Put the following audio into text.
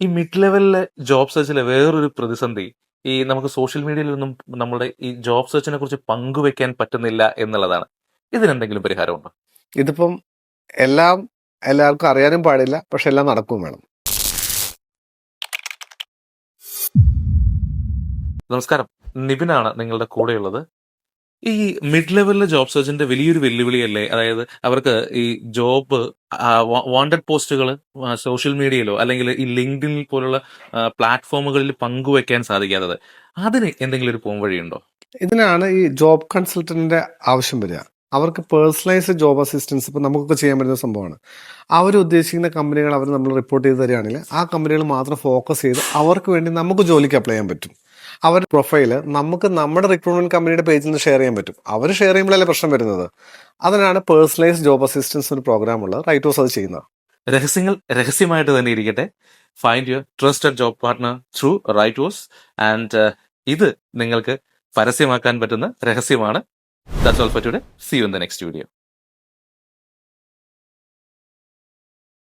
ഈ mid ലെവലിലെ job സെർച്ചിലെ വേറൊരു പ്രതിസന്ധി, ഈ നമുക്ക് സോഷ്യൽ മീഡിയയിലൊന്നും നമ്മുടെ ഈ ജോബ് സെർച്ചിനെ കുറിച്ച് പങ്കുവെക്കാൻ പറ്റുന്നില്ല എന്നുള്ളതാണ്. ഇതിനെന്തെങ്കിലും പരിഹാരമുണ്ടോ? ഇതിപ്പം എല്ലാം എല്ലാവർക്കും അറിയാനും പാടില്ല, പക്ഷെ എല്ലാം നടക്കുകയും വേണം. നമസ്കാരം, നിബിനാണ് നിങ്ങളുടെ കൂടെയുള്ളത്. ഈ മിഡ് ലെവലിലെ ജോബ് സെർച്ചിന്റെ വലിയൊരു വെല്ലുവിളിയല്ലേ? അതായത് അവർക്ക് ഈ ജോബ് വാണ്ടഡ് പോസ്റ്റുകൾ സോഷ്യൽ മീഡിയയിലോ അല്ലെങ്കിൽ ഈ ലിങ്ക്ഡിൻ പോലുള്ള പ്ലാറ്റ്ഫോമുകളിൽ പങ്കുവെക്കാൻ സാധിക്കാത്തത്. അതിന് എന്തെങ്കിലും ഒരു പോംവഴിയുണ്ടോ? ഇതിനാണ് ഈ ജോബ് കൺസൾട്ടന്റിന്റെ ആവശ്യം വരിക. അവർക്ക് പേഴ്സണലൈസ്ഡ് ജോബ് അസിസ്റ്റൻസ് ഇപ്പം നമുക്കൊക്കെ ചെയ്യാൻ പറ്റുന്ന സംഭവമാണ്. അവർ ഉദ്ദേശിക്കുന്ന കമ്പനികൾ അവർ നമ്മൾ റിപ്പോർട്ട് ചെയ്ത് തരികയാണെങ്കിൽ ആ കമ്പനികൾ മാത്രം ഫോക്കസ് ചെയ്ത് അവർക്ക് വേണ്ടി നമുക്ക് ജോലിക്ക് അപ്ലൈ ചെയ്യാൻ പറ്റും. അവരുടെ പ്രൊഫൈല് നമുക്ക് നമ്മുടെ റിക്രൂട്ട്മെന്റ് കമ്പനിയുടെ പേജിൽ നിന്ന് ഷെയർ ചെയ്യാൻ പറ്റും. അവർ ഷെയർ ചെയ്യുമ്പോഴല്ലേ പ്രശ്നം വരുന്നത്. അതിനാണ് പേഴ്സണലൈസ്ഡ് ജോബ് അസിസ്റ്റൻസ് ഒരു പ്രോഗ്രാം ഉള്ളത്. റൈറ്റോസ് അത് ചെയ്യുന്നത്. രഹസ്യങ്ങൾ രഹസ്യമായിട്ട് തന്നെ ഇരിക്കട്ടെ. Find your trusted job partner through Writeoz. And ഇത് നിങ്ങൾക്ക് പരസ്യമാക്കാൻ പറ്റുന്ന രഹസ്യമാണ്. That's all for today. See you in the next video.